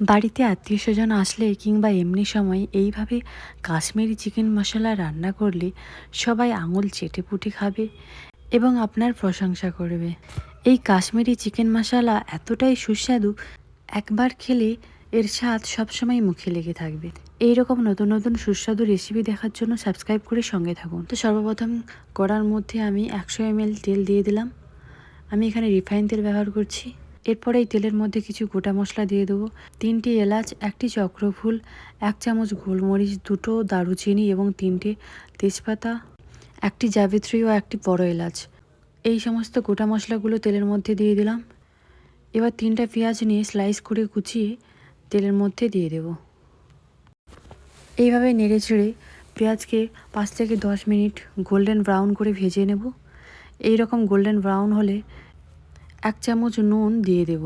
বাড়িতে আত্মীয়স্বজন আসলে কিংবা এমনি সময় এইভাবে কাশ্মীরি চিকেন মশলা রান্না করলে সবাই আঙুল চেটেপুটে খাবে এবং আপনার প্রশংসা করবে। এই কাশ্মীরি চিকেন মশলা এতটাই সুস্বাদু, একবার খেলে এর স্বাদ সবসময় মুখে লেগে থাকবে। এই রকম নতুন নতুন সুস্বাদু রেসিপি দেখার জন্য সাবস্ক্রাইব করে সঙ্গে থাকুন। তো সর্বপ্রথম কড়ার মধ্যে আমি 100 ml তেল দিয়ে দিলাম। আমি এখানে রিফাইন তেল ব্যবহার করছি। এরপরে এই তেলের মধ্যে কিছু গোটা মশলা দিয়ে দেবো। 3টি এলাচ, 1টি চক্রফুল, 1 চামচ গোলমরিচ, 2টো দারুচিনি এবং 3টে তেজপাতা, 1টি জাবিত্রী ও 1টি বড় এলাচ। এই সমস্ত গোটা মশলাগুলো তেলের মধ্যে দিয়ে দিলাম। এবার 3টা পেঁয়াজ নিয়ে স্লাইস করে কুচিয়ে তেলের মধ্যে দিয়ে দেব। এইভাবে নেড়ে চেড়ে পেঁয়াজকে 5 থেকে 10 মিনিট গোল্ডেন ব্রাউন করে ভেজে নেব। এই রকম গোল্ডেন ব্রাউন হলে 1 চামচ নুন দিয়ে দেব।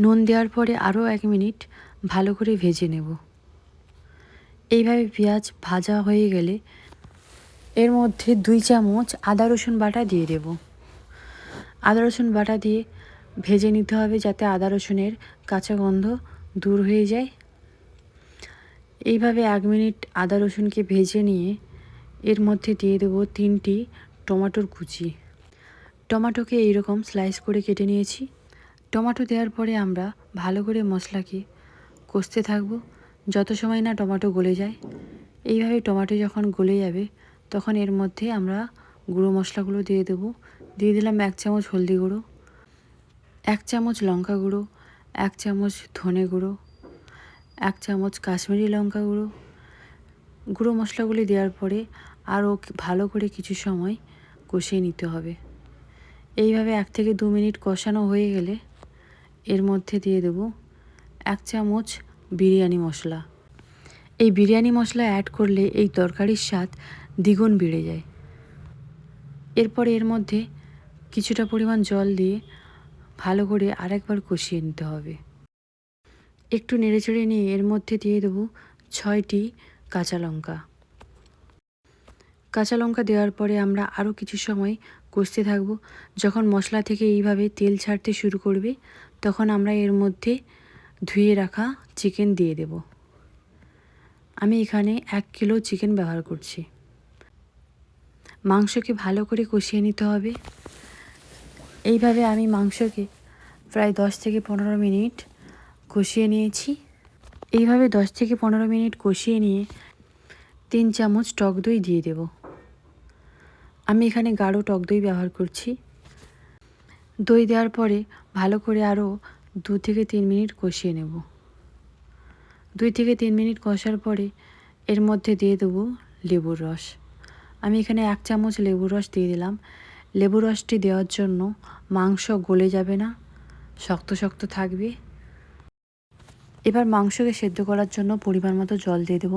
নুন দেওয়ার পরে আরও 1 মিনিট ভালো করে ভেজে নেব। এইভাবে পেঁয়াজ ভাজা হয়ে গেলে এর মধ্যে 2 চামচ আদা রসুন বাটা দিয়ে দেব। আদা রসুন বাটা দিয়ে ভেজে নিতে হবে যাতে আদা রসুনের কাঁচা গন্ধ দূর হয়ে যায়। এইভাবে 1 মিনিট আদা রসুনকে ভেজে নিয়ে এর মধ্যে দিয়ে দেব 3টি টমেটোর কুচি। টমেটোকে এইরকম স্লাইস করে কেটে নিয়েছি। টমেটো দেওয়ার পরে আমরা ভালো করে মশলাকে কষতে থাকব যত সময় না টমেটো গলে যায়। এইভাবে টমেটো যখন গলে যাবে তখন এর মধ্যে আমরা গুঁড়ো মশলাগুলো দিয়ে দেব। দিয়ে দিলাম 1 চামচ হলদি গুঁড়ো, 1 চামচ লঙ্কা গুঁড়ো, 1 চামচ ধনে গুঁড়ো, 1 চামচ কাশ্মীরি লঙ্কা গুঁড়ো। গুঁড়ো মশলাগুলি দেওয়ার পরে আরও ভালো করে কিছু সময় কষিয়ে নিতে হবে। এইভাবে 1 থেকে 2 মিনিট কষানো হয়ে গেলে এর মধ্যে দিয়ে দেব 1 চামচ বিরিয়ানি মশলা। এই বিরিয়ানি মশলা অ্যাড করলে এই তরকারির স্বাদ দ্বিগুণ বেড়ে যায়। এরপরে এর মধ্যে কিছুটা পরিমাণ জল দিয়ে ভালো করে আরেকবার কষিয়ে নিতে হবে। একটু নেড়েচেড়ে নিয়ে এর মধ্যে দিয়ে দেব 6টি কাঁচা লঙ্কা। কাঁচা লঙ্কা দেওয়ার পরে আমরা আরও কিছু সময় কষতে থাকব। যখন মশলা থেকে এইভাবে তেল ছাড়তে শুরু করবে তখন আমরা এর মধ্যে ধুয়ে রাখা চিকেন দিয়ে দেব। আমি এখানে 1 কিলো চিকেন ব্যবহার করছি। মাংসকে ভালো করে কষিয়ে নিতে হবে। এইভাবে আমি মাংসকে প্রায় 10 থেকে 15 মিনিট কষিয়ে নিয়েছি। এইভাবে 10 থেকে 15 মিনিট কষিয়ে নিয়ে 3 চামচ টক দই দিয়ে দেব। আমি এখানে গাঢ় টক দই ব্যবহার করছি। দই দেওয়ার পরে ভালো করে আরও 2 থেকে 3 মিনিট কষিয়ে নেব। 2 থেকে 3 মিনিট কষার পরে এর মধ্যে দিয়ে দেবো লেবুর রস। আমি এখানে 1 চামচ লেবুর রস দিয়ে দিলাম। লেবুর রসটি দেওয়ার জন্য মাংস গলে যাবে না, শক্ত শক্ত থাকবে। এবার মাংসকে সেদ্ধ করার জন্য পরিমাণ মতো জল দিয়ে দেব।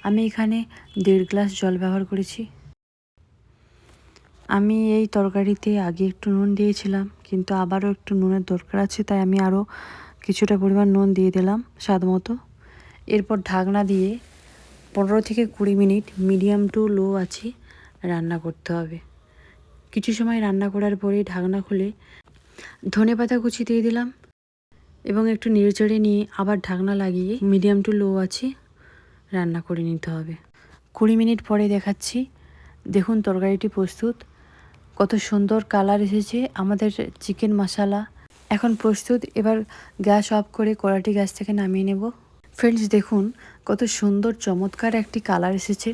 আমি এখানে 1.5 গ্লাস জল ব্যবহার করেছি। আমি এই তরকারিতে আগে একটু নুন দিয়েছিলাম, কিন্তু আবারও একটু নুনের দরকার আছে, তাই আমি আরও কিছুটা পরিমাণ নুন দিয়ে দিলাম স্বাদ মতো। এরপর ঢাকনা দিয়ে 15 থেকে 20 মিনিট মিডিয়াম টু লো আঁচে রান্না করতে হবে। কিছু সময় রান্না করার পরে ঢাকনা খুলে ধনেপাতা কুচি দিয়ে দিলাম এবং একটু নেড়েচেড়ে নিয়ে আবার ঢাকনা লাগিয়ে মিডিয়াম টু লো আঁচে রান্না করে নিতে হবে। 20 মিনিট পরে দেখাচ্ছি। দেখুন তরকারিটি প্রস্তুত। কত সুন্দর কালার এসেছে আমাদের চিকেন মশলা এখন প্রস্তুত। এবার গ্যাস অফ করে কড়াটি গ্যাস থেকে নামিয়ে নেব। ফ্রেন্ডস দেখুন কত সুন্দর চমৎকার একটি কালার এসেছে।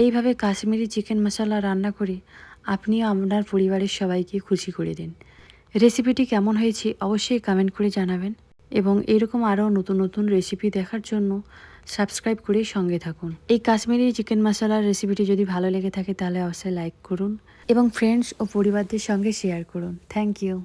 এইভাবে কাশ্মীরি চিকেন মশলা রান্না করে আপনিও আপনার পরিবারের সবাইকে খুশি করে দিন। রেসিপিটি কেমন হয়েছে অবশ্যই কমেন্ট করে জানাবেন এবং এরকম আরও নতুন নতুন রেসিপি দেখার জন্য সাবস্ক্রাইব করে সঙ্গে থাকুন। এই কাশ্মীরি চিকেন মশলার রেসিপিটি যদি ভালো লেগে থাকে তাহলে অবশ্যই লাইক করুন এবং ফ্রেন্ডস ও পরিবারদের সঙ্গে শেয়ার করুন। Thank you.